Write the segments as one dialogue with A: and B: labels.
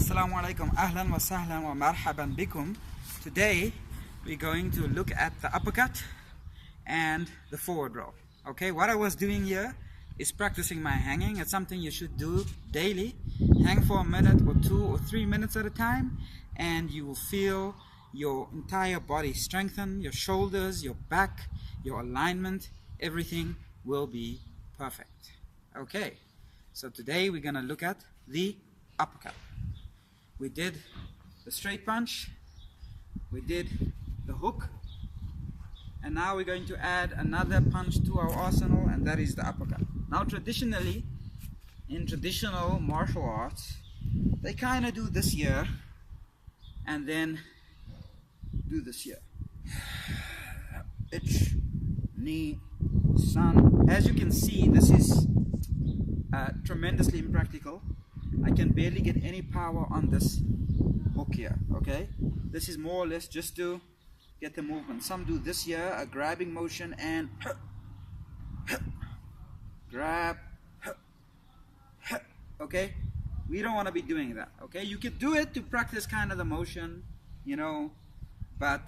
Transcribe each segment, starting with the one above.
A: Assalamu alaikum, ahlan wa sahlan wa marhaban bikum. Today we're going to look at the uppercut and the forward roll. Okay, what I was doing here is practicing my hanging. It's something you should do daily. Hang for a minute or 2 or 3 minutes at a time, and you will feel your entire body strengthen, your shoulders, your back, your alignment, everything will be perfect. Okay, so today we're gonna look at the uppercut. We did the straight punch, we did the hook, and now we're going to add another punch to our arsenal, and that is the uppercut. Now traditionally, in traditional martial arts, they kind of do this here and then do this here. Ich, ni, san. As you can see, this is tremendously impractical. I can barely get any power on this hook here, okay? This is more or less just to get the movement. Some do this here, a grabbing motion, and grab, okay? We don't want to be doing that, okay? You could do it to practice kind of the motion, you know, but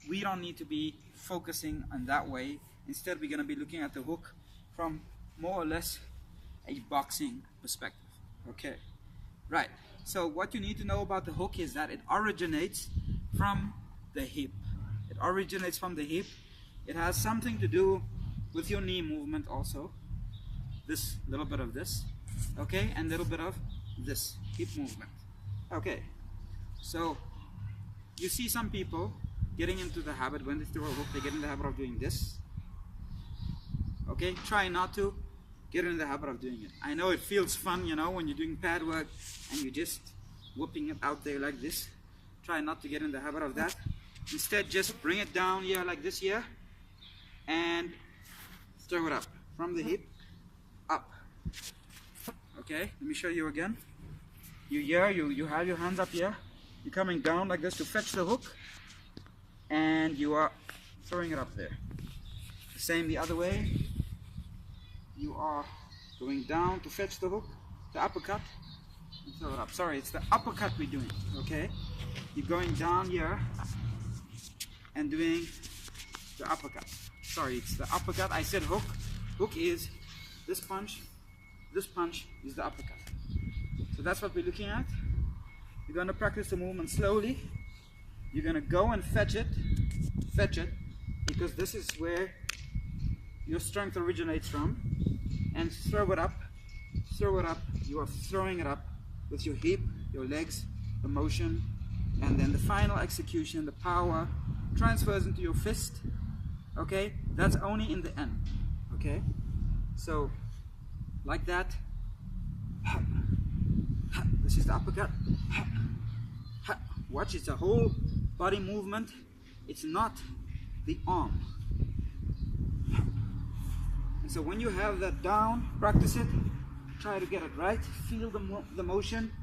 A: we don't need to be focusing on that way. Instead, we're going to be looking at the hook from more or less a boxing perspective. Okay, right. So what you need to know about the hook is that it originates from the hip. It originates from the hip. It has something to do with your knee movement also. This little bit of this, okay, and a little bit of this hip movement. Okay, so you see some people getting into the habit when they throw a hook, they get in the habit of doing this. Okay, try not to get in the habit of doing it. I know it feels fun, you know, when you're doing pad work and you're just whipping it out there like this. Try not to get in the habit of that. Instead, just bring it down here like this here and throw it up from the hip up. Okay, let me show you again. You have your hands up here. You're coming down like this to fetch the hook, and you are throwing it up there. The same the other way. You are going down to fetch the hook, the uppercut, and throw it up. Sorry, it's the uppercut we're doing, okay? You're going down here and doing the uppercut. Sorry, it's the uppercut. I said hook. Hook is this punch is the uppercut. So that's what we're looking at. You're going to practice the movement slowly. You're going to go and fetch it, because this is where your strength originates from, and throw it up. You are throwing it up with your hip, your legs, the motion, and then the final execution, the power transfers into your fist. Okay, that's only in the end. Okay, so like that. This is the uppercut. Watch, it's a whole body movement. It's not the arm. And so when you have that down, practice it, try to get it right, feel the motion.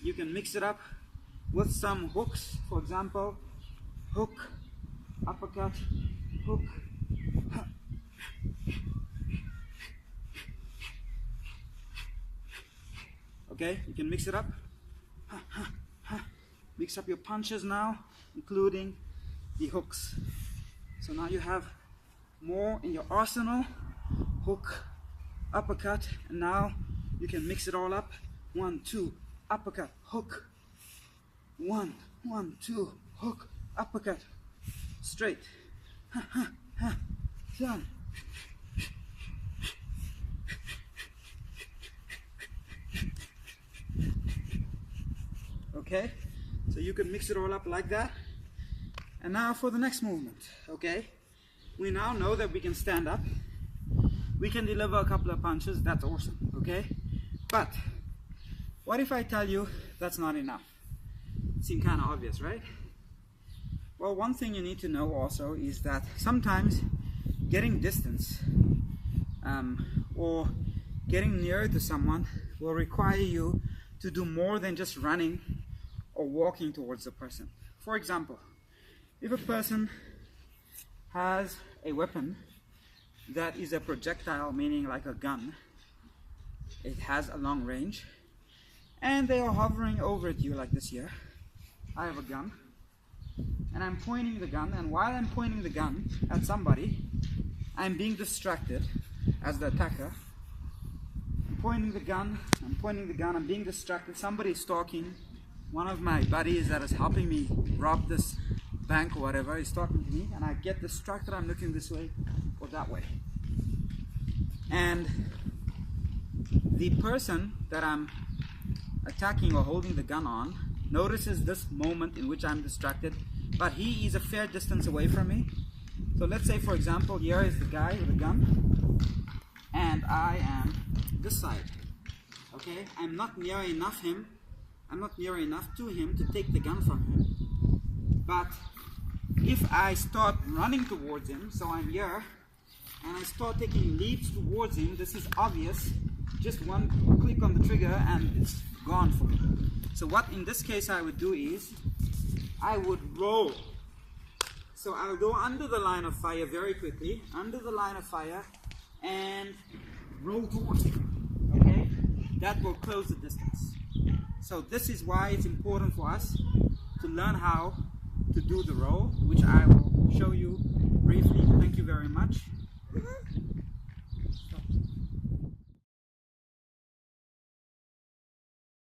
A: You can mix it up with some hooks, for example, hook, uppercut, hook. Okay, you can mix it up. Mix up your punches now, including the hooks. So now you have more in your arsenal. Hook, uppercut, and now you can mix it all up. 1, 2, uppercut, hook. 1, 2, hook, uppercut. Straight. Done. Okay, so you can mix it all up like that. And now for the next movement, okay? We now know that we can stand up. We can deliver a couple of punches, that's awesome, okay? But what if I tell you that's not enough? Seems kind of obvious, right? Well, one thing you need to know also is that sometimes getting distance or getting near to someone will require you to do more than just running or walking towards the person. For example, if a person has a weapon that is a projectile, meaning like a gun, it has a long range, and they are hovering over at you like this here. I have a gun, and I'm pointing the gun, and while I'm pointing the gun at somebody, I'm being distracted as the attacker. I'm pointing the gun, I'm being distracted. Somebody's stalking. One of my buddies that is helping me rob this bank or whatever is talking to me, and I get distracted. I'm looking this way or that way. And the person that I'm attacking or holding the gun on notices this moment in which I'm distracted, but he is a fair distance away from me. So let's say, for example, here is the guy with the gun, and I am this side. Okay, I'm not near enough to him to take the gun from him. But if I start running towards him, so I'm here, and I start taking leaps towards him, this is obvious. Just one click on the trigger and it's gone for me. So what in this case I would do is, I would roll. So I'll go under the line of fire very quickly, under the line of fire, and roll towards him. Okay? That will close the distance. So this is why it's important for us to learn how to do the roll, which I will